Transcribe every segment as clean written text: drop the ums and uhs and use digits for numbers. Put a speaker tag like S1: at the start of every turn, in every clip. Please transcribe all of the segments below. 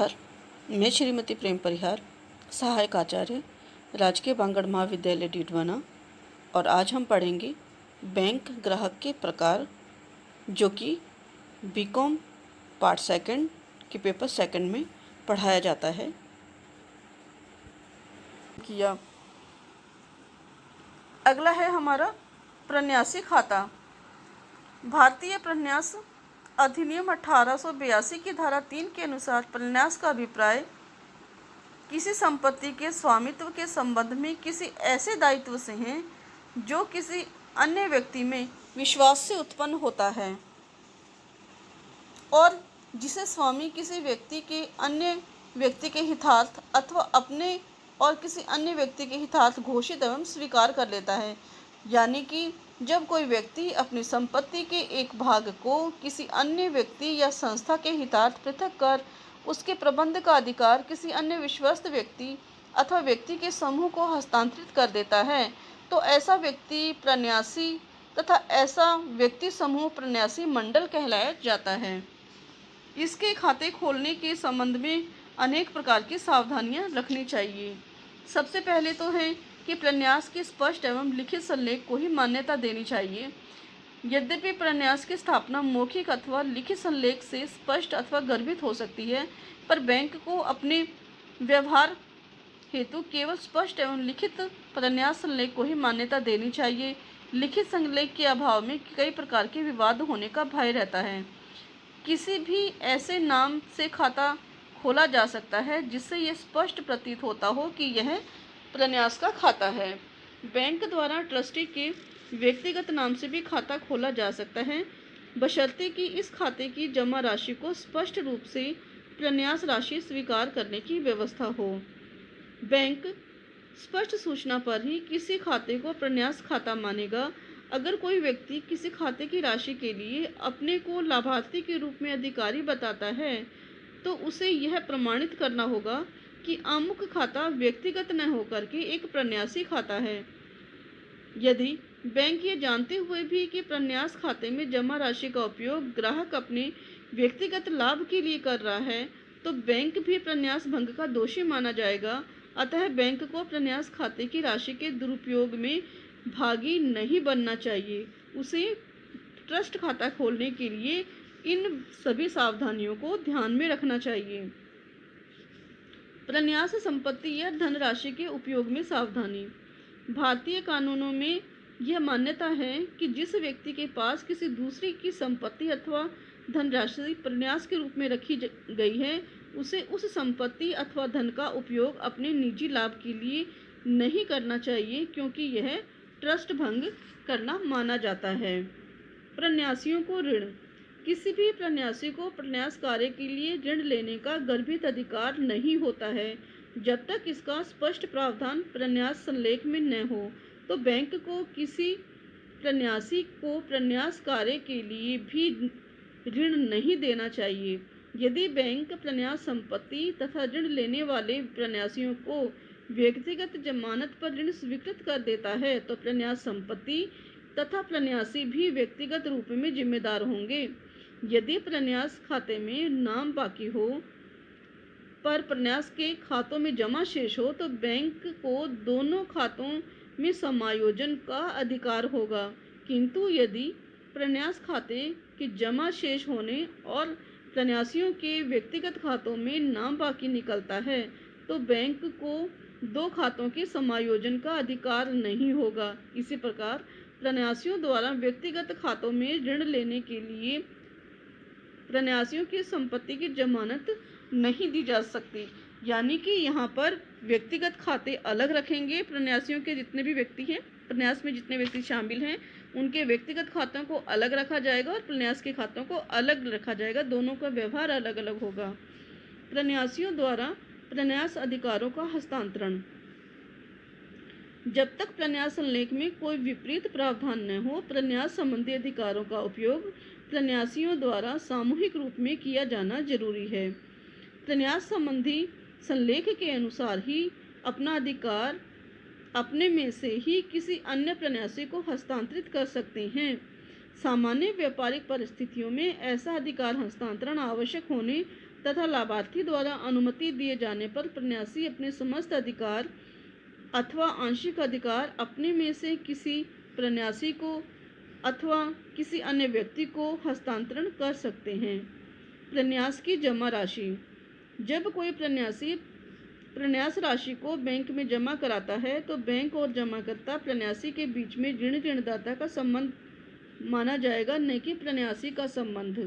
S1: नमस्कार। मैं श्रीमती प्रेम परिहार, सहायक आचार्य, राजकीय बांगड़ महाविद्यालय डीडवाना, और आज हम पढ़ेंगे बैंक ग्राहक के प्रकार, जो कि बीकॉम पार्ट सेकंड के पेपर सेकंड में पढ़ाया जाता है। किया अगला है हमारा प्रन्यासी खाता। भारतीय प्रन्यास अधिनियम 1882 की धारा 3 के अनुसार प्रन्यास का अभिप्राय किसी संपत्ति के स्वामित्व के संबंध में किसी ऐसे दायित्व से है जो किसी अन्य व्यक्ति में विश्वास से उत्पन्न होता है और जिसे स्वामी किसी व्यक्ति के अन्य व्यक्ति के हितार्थ अथवा अपने और किसी अन्य व्यक्ति के हितार्थ घोषित एवं स्वीकार कर लेता है। यानी कि जब कोई व्यक्ति अपनी संपत्ति के एक भाग को किसी अन्य व्यक्ति या संस्था के हितार्थ पृथक कर उसके प्रबंध का अधिकार किसी अन्य विश्वस्त व्यक्ति अथवा व्यक्ति के समूह को हस्तांतरित कर देता है, तो ऐसा व्यक्ति प्रन्यासी तथा ऐसा व्यक्ति समूह प्रन्यासी मंडल कहलाया जाता है। इसके खाते खोलने के संबंध में अनेक प्रकार की सावधानियां रखनी चाहिए। सबसे पहले तो है कि प्रन्यास के स्पष्ट एवं लिखित संलेख को ही मान्यता देनी चाहिए। यद्यपि प्रन्यास की स्थापना मौखिक अथवा लिखित संलेख से स्पष्ट अथवा गर्भित हो सकती है, पर बैंक को अपने व्यवहार हेतु केवल स्पष्ट एवं लिखित प्रन्यास संलेख को ही मान्यता देनी चाहिए। लिखित संलेख के अभाव में कई प्रकार के विवाद होने का भय रहता है। किसी भी ऐसे नाम से खाता खोला जा सकता है जिससे यह स्पष्ट प्रतीत होता हो कि यह प्रन्यास का खाता है। बैंक द्वारा ट्रस्टी के व्यक्तिगत नाम से भी खाता खोला जा सकता है, बशर्ते कि इस खाते की जमा राशि को स्पष्ट रूप से प्रन्यास राशि स्वीकार करने की व्यवस्था हो। बैंक स्पष्ट सूचना पर ही किसी खाते को प्रन्यास खाता मानेगा। अगर कोई व्यक्ति किसी खाते की राशि के लिए अपने को लाभार्थी के रूप में अधिकारी बताता है, तो उसे यह प्रमाणित करना होगा कि अमुक खाता व्यक्तिगत न होकर के एक प्रन्यासी खाता है। यदि बैंक ये जानते हुए भी कि प्रन्यास खाते में जमा राशि का उपयोग ग्राहक अपने व्यक्तिगत लाभ के लिए कर रहा है, तो बैंक भी प्रन्यास भंग का दोषी माना जाएगा। अतः बैंक को प्रन्यास खाते की राशि के दुरुपयोग में भागी नहीं बनना चाहिए। उसे ट्रस्ट खाता खोलने के लिए इन सभी सावधानियों को ध्यान में रखना चाहिए। प्रन्यास संपत्ति या धनराशि के उपयोग में सावधानी। भारतीय कानूनों में यह मान्यता है कि जिस व्यक्ति के पास किसी दूसरे की संपत्ति अथवा धनराशि प्रन्यास के रूप में रखी गई है, उसे उस संपत्ति अथवा धन का उपयोग अपने निजी लाभ के लिए नहीं करना चाहिए, क्योंकि यह ट्रस्ट भंग करना माना जाता है। प्रन्यासियों को ऋण। किसी भी प्रन्यासी को प्रन्यास कार्य के लिए ऋण लेने का गर्भित अधिकार नहीं होता है जब तक इसका स्पष्ट प्रावधान प्रन्यास संलेख में न हो। तो बैंक को किसी प्रन्यासी को प्रन्यास कार्य के लिए भी ऋण नहीं देना चाहिए। यदि बैंक प्रन्यास संपत्ति तथा ऋण लेने वाले प्रन्यासियों को व्यक्तिगत जमानत पर ऋण स्वीकृत कर देता है, तो प्रन्यास संपत्ति तथा प्रन्यासी भी व्यक्तिगत रूप में जिम्मेदार होंगे। यदि प्रन्यास खाते में नाम बाकी हो पर प्रन्यास के खातों में जमा शेष हो, तो बैंक को दोनों खातों में समायोजन का अधिकार होगा। किंतु यदि प्रन्यास खाते के जमा शेष होने और प्रन्यासियों के व्यक्तिगत खातों में नाम बाकी निकलता है, तो बैंक को दो खातों के समायोजन का अधिकार नहीं होगा। इसी प्रकार प्रन्यासियों द्वारा व्यक्तिगत खातों में ऋण लेने के लिए प्रन्यासियों की संपत्ति की जमानत नहीं दी जा सकती। यानी कि यहाँ पर व्यक्तिगत खाते अलग रखेंगे। प्रन्यासियों के जितने भी व्यक्ति हैं, प्रन्यास में जितने व्यक्ति शामिल हैं, उनके व्यक्तिगत खातों को अलग रखा जाएगा और प्रन्यास के खातों को अलग रखा जाएगा। दोनों का व्यवहार अलग अलग होगा। प्रन्यासियों द्वारा प्रन्यास अधिकारों का हस्तांतरण। जब तक प्रन्यास संलेख में कोई विपरीत प्रावधान न हो, प्रन्यास संबंधी अधिकारों का उपयोग प्रन्यासियों द्वारा सामूहिक रूप में किया जाना जरूरी है। प्रन्यास संबंधी संलेख के अनुसार ही अपना अधिकार अपने में से ही किसी अन्य प्रन्यासी को हस्तांतरित कर सकते हैं। सामान्य व्यापारिक परिस्थितियों में ऐसा अधिकार हस्तांतरण आवश्यक होने तथा लाभार्थी द्वारा अनुमति दिए जाने पर प्रन्यासी अपने समस्त अधिकार अथवा आंशिक अधिकार अपने में से किसी प्रन्यासी को अथवा किसी अन्य व्यक्ति को हस्तांतरण कर सकते हैं। प्रन्यास की जमा राशि। जब कोई प्रन्यासी प्रन्यास राशि को बैंक में जमा कराता है तो बैंक और जमाकर्ता प्रन्यासी के बीच में ऋण ऋणदाता का संबंध माना जाएगा, न कि प्रन्यासी का संबंध।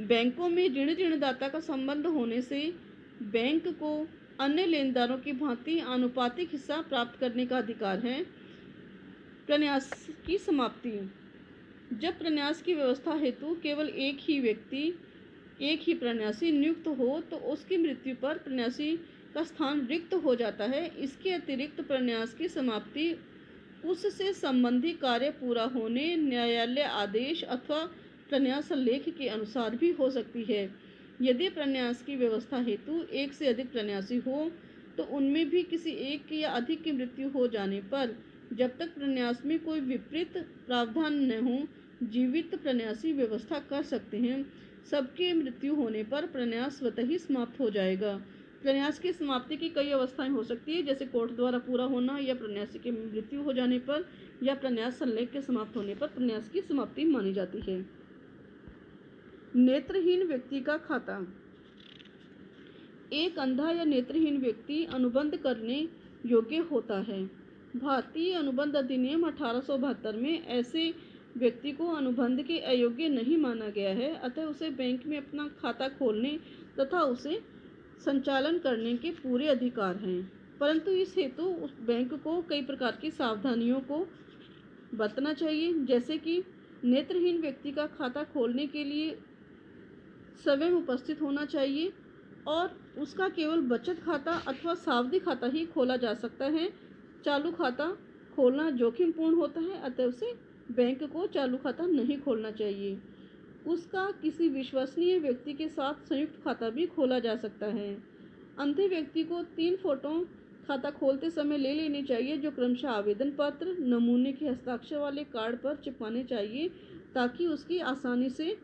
S1: बैंकों में ऋण ऋणदाता का संबंध होने से बैंक को अन्य लेनदारों की भांति आनुपातिक हिस्सा प्राप्त करने का अधिकार है। प्रन्यास की समाप्ति। जब प्रन्यास की व्यवस्था हेतु केवल एक ही प्रन्यासी नियुक्त हो तो उसकी मृत्यु पर प्रन्यासी का स्थान रिक्त हो जाता है। इसके अतिरिक्त प्रन्यास की समाप्ति उससे संबंधी कार्य पूरा होने, न्यायालय आदेश अथवा प्रन्यास लेख के अनुसार भी हो सकती है। यदि प्रन्यास की व्यवस्था हेतु एक से अधिक प्रन्यासी हो तो उनमें भी किसी एक या अधिक की मृत्यु हो जाने पर जब तक प्रन्यास में कोई विपरीत प्रावधान न हो, जीवित प्रन्यासी व्यवस्था कर सकते हैं। सबके मृत्यु होने पर प्रन्यास स्वतः ही समाप्त हो जाएगा। प्रन्यास की समाप्ति की कई अवस्थाएं हो सकती है, जैसे कोर्ट द्वारा पूरा होना, या प्रन्यासी की मृत्यु हो जाने पर, या प्रन्यास संलेख के समाप्त होने पर प्रन्यास की समाप्ति मानी जाती है। नेत्रहीन व्यक्ति का खाता। एक अंधा या नेत्रहीन व्यक्ति अनुबंध करने योग्य होता है। भारतीय अनुबंध अधिनियम 1872 में ऐसे व्यक्ति को अनुबंध के अयोग्य नहीं माना गया है, अतः उसे बैंक में अपना खाता खोलने तथा उसे संचालन करने के पूरे अधिकार हैं। परंतु इस हेतु उस बैंक को कई प्रकार की सावधानियों को बरतना चाहिए, जैसे कि नेत्रहीन व्यक्ति का खाता खोलने के लिए स्वयं उपस्थित होना चाहिए और उसका केवल बचत खाता अथवा सावधि खाता ही खोला जा सकता है। चालू खाता खोलना जोखिमपूर्ण होता है, अतः उसे बैंक को चालू खाता नहीं खोलना चाहिए। उसका किसी विश्वसनीय व्यक्ति के साथ संयुक्त खाता भी खोला जा सकता है। अंधे व्यक्ति को 3 फोटो खाता खोलते समय ले लेनी चाहिए, जो क्रमशः आवेदन पत्र, नमूने के हस्ताक्षर वाले कार्ड पर चिपकाने चाहिए ताकि उसकी आसानी से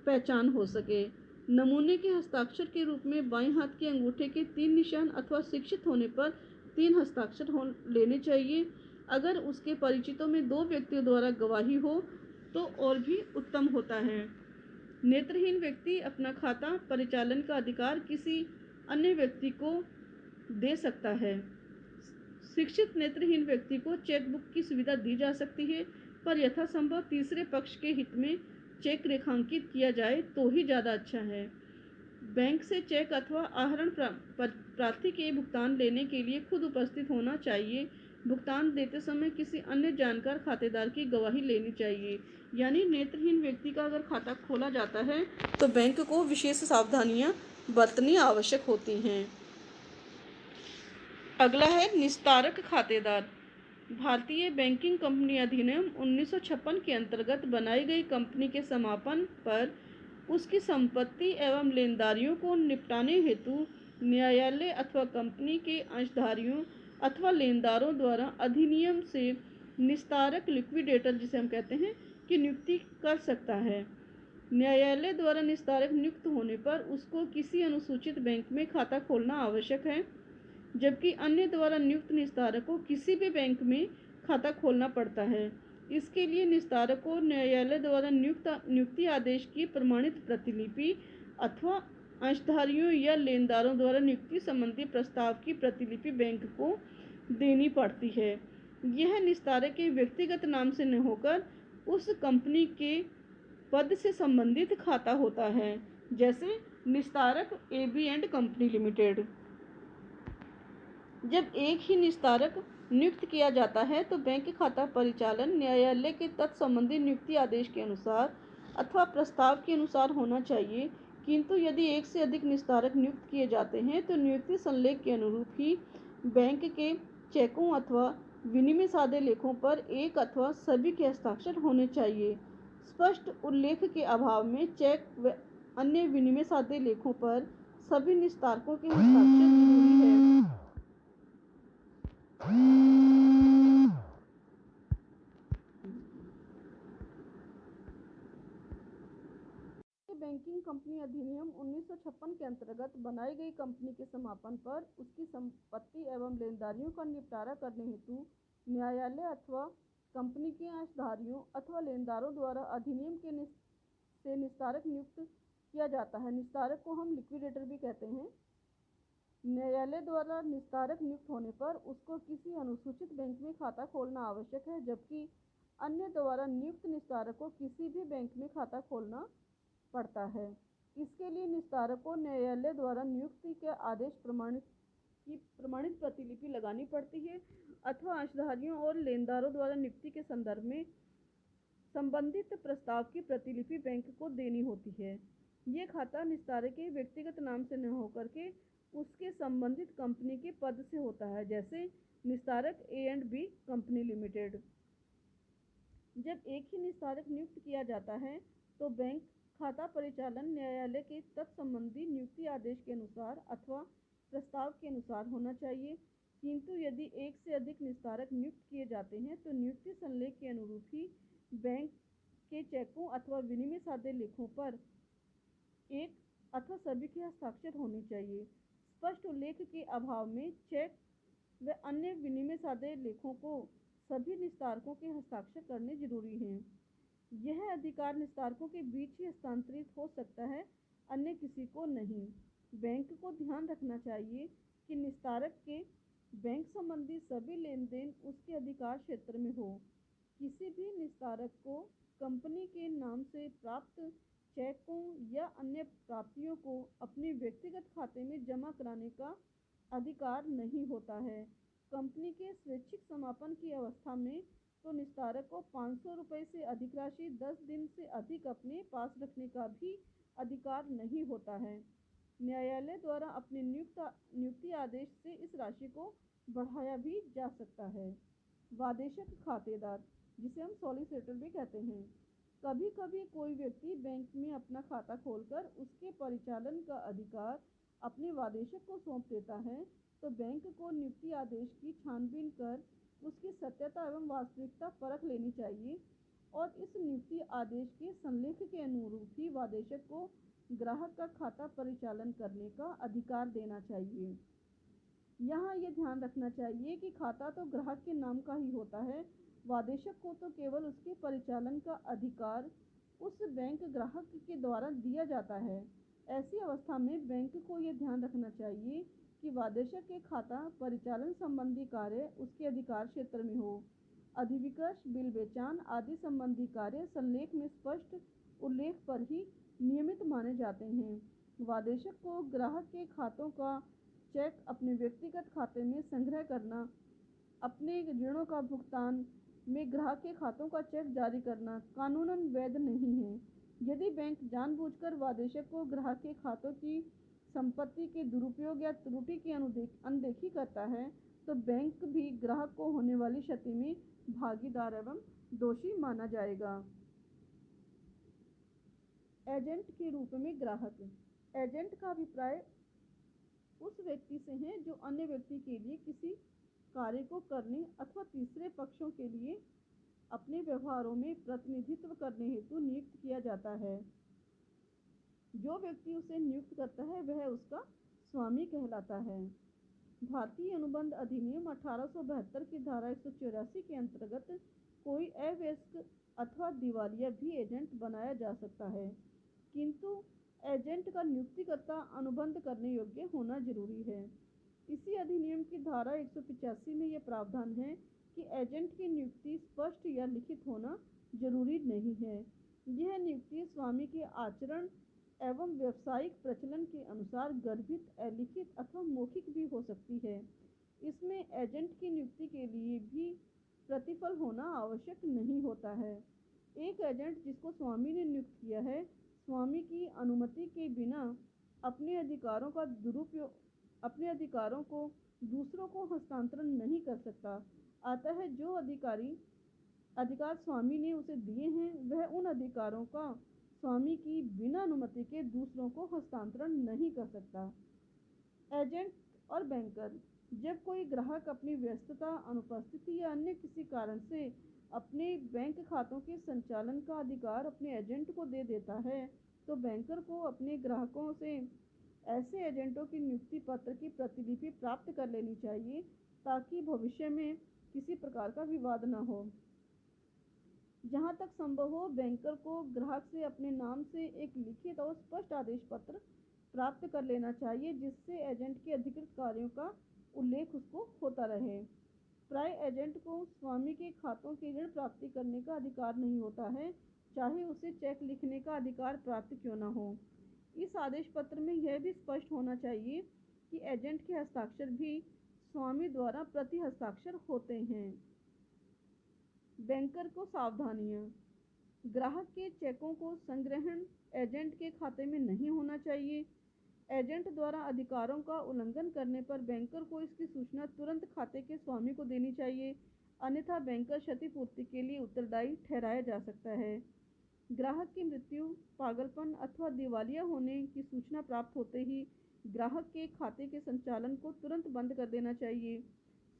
S1: पहचान हो सके। नमूने के हस्ताक्षर के रूप में बाएं हाथ के अंगूठे के 3 निशान अथवा शिक्षित होने पर 3 हस्ताक्षर लेने चाहिए। अगर उसके परिचितों में 2 व्यक्तियों द्वारा गवाही हो तो और भी उत्तम होता है। नेत्रहीन व्यक्ति अपना खाता परिचालन का अधिकार किसी अन्य व्यक्ति को दे सकता है। शिक्षित नेत्रहीन व्यक्ति को चेकबुक की सुविधा दी जा सकती है, पर यथासंभव तीसरे पक्ष के हित में चेक रेखांकित किया जाए तो ही ज़्यादा अच्छा है। बैंक से चेक अथवा आहरण प्रार्थी के भुगतान लेने के लिए खुद उपस्थित होना चाहिए। भुगतान देते समय किसी अन्य जानकार खातेदार की गवाही लेनी चाहिए। यानी नेत्रहीन व्यक्ति का अगर खाता खोला जाता है तो बैंक को विशेष सावधानियां बरतनी आवश्यक होती हैं। अगला है निस्तारक खातेदार। भारतीय बैंकिंग कंपनी अधिनियम 1956 के अंतर्गत बनाई गई कंपनी के समापन पर उसकी संपत्ति एवं लेनदारियों को निपटाने हेतु न्यायालय अथवा कंपनी के अंशधारियों अथवा लेनदारों द्वारा अधिनियम से निस्तारक लिक्विडेटर, जिसे हम कहते हैं, की नियुक्ति कर सकता है। न्यायालय द्वारा निस्तारक नियुक्त होने पर उसको किसी अनुसूचित बैंक में खाता खोलना आवश्यक है, जबकि अन्य द्वारा नियुक्त निस्तारक को किसी भी बैंक में खाता खोलना पड़ता है। इसके लिए निस्तारक को न्यायालय द्वारा नियुक्ति आदेश की प्रमाणित प्रतिलिपि अथवा अंशधारियों या लेनदारों द्वारा नियुक्ति संबंधी प्रस्ताव की प्रतिलिपि बैंक को देनी पड़ती है। यह निस्तारक के व्यक्तिगत नाम से न होकर उस कंपनी के पद से संबंधित खाता होता है, जैसे निस्तारक AB एंड कंपनी लिमिटेड। जब एक ही निस्तारक नियुक्त किया जाता है तो बैंक खाता परिचालन न्यायालय के तत्संबंधी नियुक्ति आदेश के अनुसार अथवा प्रस्ताव के अनुसार होना चाहिए, किंतु यदि एक से अधिक निस्तारक नियुक्त किए जाते हैं तो नियुक्ति संलेख के अनुरूप ही बैंक के चेकों अथवा विनिमय सादे लेखों पर एक अथवा सभी के हस्ताक्षर होने चाहिए। स्पष्ट उल्लेख के अभाव में चेक व अन्य विनिमय सादे लेखों पर सभी निस्तारकों के हस्ताक्षर जरूरी है। बैंकिंग कंपनी अधिनियम 1956 के अंतर्गत बनाई गई कंपनी के समापन पर उसकी संपत्ति एवं लेनदारियों का निपटारा करने हेतु न्यायालय अथवा कंपनी के अंशधारियों अथवा लेनदारों द्वारा अधिनियम से निस्तारक नियुक्त किया जाता है। निस्तारक को हम लिक्विडेटर भी कहते हैं। न्यायालय द्वारा निस्तारक नियुक्त होने पर उसको किसी अनुसूचित बैंक में खाता खोलना आवश्यक है, जबकि अन्य द्वारा नियुक्त निस्तारक को किसी भी बैंक में खाता खोलना पड़ता है। इसके लिए निस्तारक को न्यायालय द्वारा नियुक्ति के आदेश प्रमाणित प्रतिलिपि लगानी पड़ती है अथवा अंशधारियों और लेनदारों द्वारा नियुक्ति के संदर्भ में संबंधित प्रस्ताव की प्रतिलिपि बैंक को देनी होती है। ये खाता निस्तारक के व्यक्तिगत नाम से न होकर के उसके संबंधित कंपनी के पद से होता है, जैसे निस्तारक A&B कंपनी लिमिटेड। जब एक ही निस्तारक नियुक्त किया जाता है तो बैंक खाता परिचालन न्यायालय के तत्संबंधी नियुक्ति आदेश के अनुसार अथवा प्रस्ताव के अनुसार होना चाहिए। किंतु यदि एक से अधिक निस्तारक नियुक्त किए जाते हैं तो नियुक्ति संलेख के अनुरूप ही बैंक के चेकों अथवा विनिमय साध्य लेखों पर एक अथवा सभी के हस्ताक्षर होने चाहिए। स्पष्ट उल्लेख के अभाव में चेक व अन्य विनिमय साध्य लेखों को सभी निस्तारकों के हस्ताक्षर करने जरूरी हैं। यह अधिकार निस्तारकों के बीच ही हस्तांतरित हो सकता है, अन्य किसी को नहीं। बैंक को ध्यान रखना चाहिए कि निस्तारक के बैंक संबंधी सभी लेन देन उसके अधिकार क्षेत्र में हो। किसी भी निस्तारक को कंपनी के नाम से प्राप्त चेकों या अन्य प्राप्तियों को अपने व्यक्तिगत खाते में जमा कराने का अधिकार नहीं होता है। कंपनी के स्वैच्छिक समापन की अवस्था में तो निस्तारक को 500 रुपये से अधिक राशि 10 दिन से अधिक अपने पास रखने का भी अधिकार नहीं होता है। न्यायालय द्वारा अपने नियुक्ति आदेश से इस राशि को बढ़ाया भी जा सकता है। वादेशक खातेदार, जिसे हम सॉलिसिटर भी कहते हैं। कभी कभी कोई व्यक्ति बैंक में अपना खाता खोलकर उसके परिचालन का अधिकार अपने वादेशक को सौंप देता है, तो बैंक को नियुक्ति आदेश की छानबीन कर उसकी सत्यता एवं वास्तविकता परख लेनी चाहिए और इस नियुक्ति आदेश के संलेख के अनुरूप ही वादेशक को ग्राहक का खाता परिचालन करने का अधिकार देना चाहिए। यहाँ ये ध्यान रखना चाहिए कि खाता तो ग्राहक के नाम का ही होता है, वादेशक को तो केवल उसके परिचालन का अधिकार उस बैंक ग्राहक के द्वारा दिया जाता है। ऐसी अवस्था में बैंक को यह ध्यान रखना चाहिए कि वादेशक के खाता परिचालन संबंधी कार्य उसके अधिकार क्षेत्र में हो। अधिविकर्ष, बिल बेचान आदि संबंधी कार्य संलेख में स्पष्ट उल्लेख पर ही नियमित माने जाते हैं। वादेशक को ग्राहक के खातों का चेक अपने व्यक्तिगत खाते में संग्रह करना, अपने ऋणों का भुगतान में ग्राहक के खातों का चेक जारी करना कानूनन वैध नहीं है। यदि बैंक जानबूझकर वादेशक को ग्राहक के खातों की संपत्ति के दुरुपयोग या त्रुटि की अनदेखी करता है तो बैंक भी ग्राहक को होने वाली क्षति में भागीदार एवं दोषी माना जाएगा। एजेंट के रूप में ग्राहक। एजेंट का अभिप्राय उस व्यक्ति से है जो अन्य व्यक्ति के लिए किसी कार्य को करने अथवा तीसरे पक्षों के लिए अपने व्यवहारों में प्रतिनिधित्व करने हेतु नियुक्त किया जाता है। जो व्यक्ति उसे नियुक्त करता है वह उसका स्वामी कहलाता है। भारतीय अनुबंध अधिनियम 1872 की धारा 184 के अंतर्गत कोई अवयस्क अथवा दिवालिया भी एजेंट बनाया जा सकता है, किंतु एजेंट का नियुक्तिकर्ता अनुबंध करने योग्य होना जरूरी है। इसी अधिनियम की धारा 185 में यह प्रावधान है कि एजेंट की नियुक्ति स्पष्ट या लिखित होना जरूरी नहीं है। यह नियुक्ति स्वामी के आचरण एवं व्यावसायिक प्रचलन के अनुसार गर्भित, अलिखित अथवा मौखिक भी हो सकती है। इसमें एजेंट की नियुक्ति के लिए भी प्रतिफल होना आवश्यक नहीं होता है। एक एजेंट जिसको स्वामी ने नियुक्त किया है, स्वामी की अनुमति के बिना अपने अधिकारों को दूसरों को हस्तांतरण नहीं कर सकता। अतः जो अधिकार स्वामी ने उसे दिए हैं वह उन अधिकारों का स्वामी की बिना अनुमति के दूसरों को हस्तांतरण नहीं कर सकता। एजेंट और बैंकर। जब कोई ग्राहक अपनी व्यस्तता, अनुपस्थिति या अन्य किसी कारण से अपने बैंक खातों के संचालन का अधिकार अपने एजेंट को दे देता है तो बैंकर को अपने ग्राहकों से ऐसे एजेंटों की नियुक्ति पत्र की प्रतिलिपि प्राप्त कर लेनी चाहिए ताकि भविष्य में किसी प्रकार का विवाद न हो। जहां तक संभव हो, बैंकर को ग्राहक से अपने नाम से एक लिखित और स्पष्ट आदेश पत्र प्राप्त कर लेना चाहिए, जिससे एजेंट के अधिकृत कार्यों का उल्लेख उसको होता रहे। प्राय एजेंट को स्वामी के खातों की ऋण प्राप्ति करने का अधिकार नहीं होता है, चाहे उसे चेक लिखने का अधिकार प्राप्त क्यों न हो। इस आदेश पत्र में यह भी स्पष्ट होना चाहिए कि एजेंट के हस्ताक्षर भी स्वामी द्वारा प्रति हस्ताक्षर होते हैं। बैंकर को सावधानियां। ग्राहक के चेकों को संग्रहण एजेंट के खाते में नहीं होना चाहिए। एजेंट द्वारा अधिकारों का उल्लंघन करने पर बैंकर को इसकी सूचना तुरंत खाते के स्वामी को देनी चाहिए, अन्यथा बैंकर क्षतिपूर्ति के लिए उत्तरदायी ठहराया जा सकता है। ग्राहक की मृत्यु, पागलपन अथवा दिवालिया होने की सूचना प्राप्त होते ही ग्राहक के खाते के संचालन को तुरंत बंद कर देना चाहिए।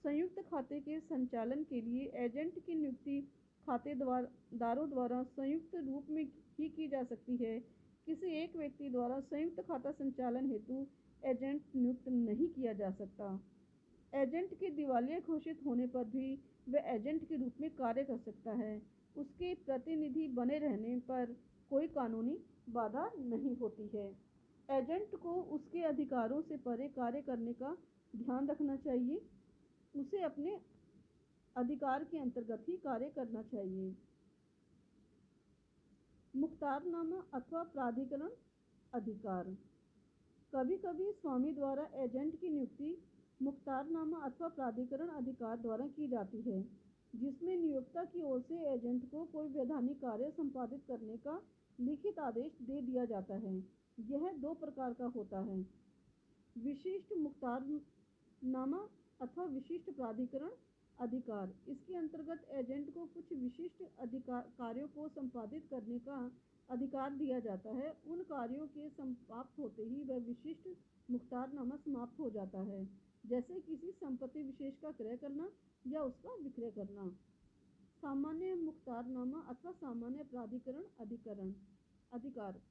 S1: संयुक्त खाते के संचालन के लिए एजेंट की नियुक्ति खातेदारों द्वारा संयुक्त रूप में ही की जा सकती है। किसी एक व्यक्ति द्वारा संयुक्त खाता संचालन हेतु एजेंट नियुक्त नहीं किया जा सकता। एजेंट के दिवालिया घोषित होने पर भी वह एजेंट के रूप में कार्य कर सकता है। उसके प्रतिनिधि बने रहने पर कोई कानूनी बाधा नहीं होती है। एजेंट को उसके अधिकारों से परे कार्य करने का ध्यान रखना चाहिए। उसे अपने अधिकार के अंतर्गत ही कार्य करना चाहिए। मुख्तारनामा अथवा प्राधिकरण अधिकार। कभी कभी स्वामी द्वारा एजेंट की नियुक्ति मुख्तारनामा अथवा प्राधिकरण अधिकार द्वारा की जाती है, जिसमें नियोक्ता की ओर से एजेंट को कोई वैधानिक कार्य संपादित करने का लिखित आदेश दे दिया जाता है। यह दो प्रकार का होता है: विशिष्ट मुख्तारनामा अथवा विशिष्ट प्राधिकरण अधिकार। इसके अंतर्गत एजेंट को कुछ विशिष्ट कार्यों को संपादित करने का अधिकार दिया जाता है। उन कार्यों के समाप्त होते ही वह विशिष्ट मुख्तारनामा समाप्त हो जाता है, जैसे किसी संपत्ति विशेष का क्रय करना या उसका विक्रय करना। सामान्य मुख्तारनामा अथवा सामान्य प्राधिकरण अधिकार।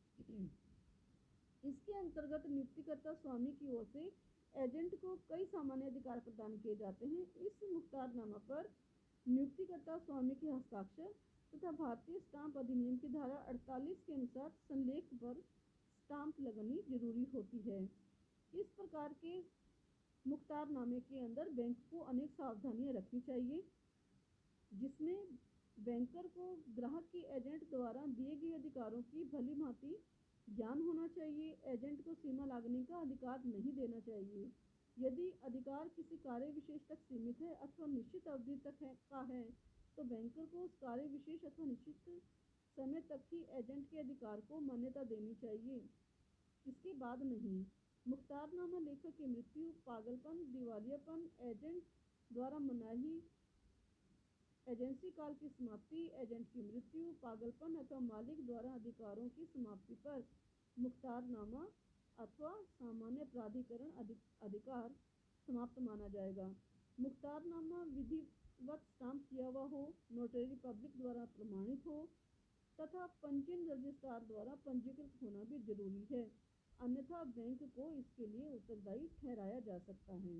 S1: इसके अंतर्गत नियुक्तिकर्ता स्वामी की ओर से एजेंट को कई सामान्य अधिकार प्रदान किए जाते हैं। इस मुख्तारनामा पर नियुक्तिकर्ता स्वामी के हस्ताक्षर तथा भारतीय स्टाम्प अधिनियम की धारा 48 के अनुसार संलेख पर स्टाम्प लगनी जरूरी होती है। इस प्रकार के मुख्तारनामे के अंदर बैंक को अनेक सावधानियां रखनी चाहिए, जिसमें बैंकर को ग्राहक की एजेंट द्वारा दिए गए अधिकारों की भली भांति ज्ञान होना चाहिए। एजेंट को सीमा लांघने का अधिकार नहीं देना चाहिए। यदि अधिकार किसी कार्य विशेष तक सीमित है अथवा निश्चित अवधि तक है, तो बैंकर को उस कार्य विशेष अथवा निश्चित समय तक ही एजेंट के अधिकार को मान्यता देनी चाहिए, इसके बाद नहीं। मुख्तारनामा लेखक की मृत्यु, पागलपन, दिवालियापन, एजेंट द्वारा मनाही, एजेंसी काल की समाप्ति, एजेंट की मृत्यु, पागलपन अथवा मालिक द्वारा अधिकारों की समाप्ति पर मुख्तारनामा अथवा सामान्य प्राधिकरण अधिकार समाप्त माना जाएगा। मुख्तारनामा विधिवत स्टाम्प किया हुआ हो, नोटरी पब्लिक द्वारा प्रमाणित हो तथा पंजीयन रजिस्ट्रार द्वारा पंजीकृत होना भी जरूरी है, अन्यथा बैंक को इसके लिए उत्तरदायी ठहराया जा सकता है।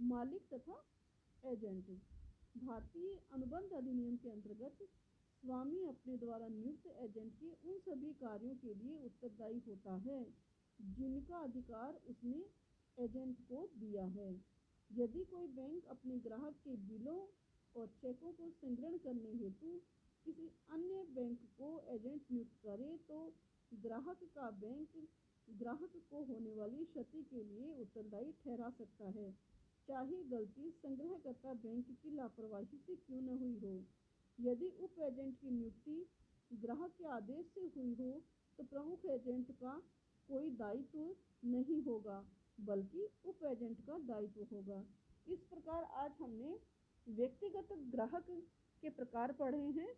S1: मालिक तथा एजेंट। भारतीय अनुबंध अधिनियम के अंतर्गत स्वामी अपने द्वारा नियुक्त एजेंट के उन सभी कार्यों के लिए उत्तरदायी होता है जिनका अधिकार उसने एजेंट को दिया है। यदि कोई बैंक अपने ग्राहक के बिलों और चेकों को संग्रहण करने हेतु किसी अन्य बैंक को एजेंट नियुक्त करे, तो ग्राहक का बैंक ग्राहक को होने वाली क्षति के लिए उत्तरदायी ठहरा सकता है, चाहे गलती संग्रहकर्ता बैंक की लापरवाही से क्यों न हुई हो। यदि उप एजेंट की नियुक्ति ग्राहक के आदेश से हुई हो, तो प्रमुख एजेंट का कोई दायित्व नहीं होगा, बल्कि उप एजेंट का दायित्व होगा। इस प्रकार आज हमने व्यक्तिगत ग्राहक के प्रकार पढ़े हैं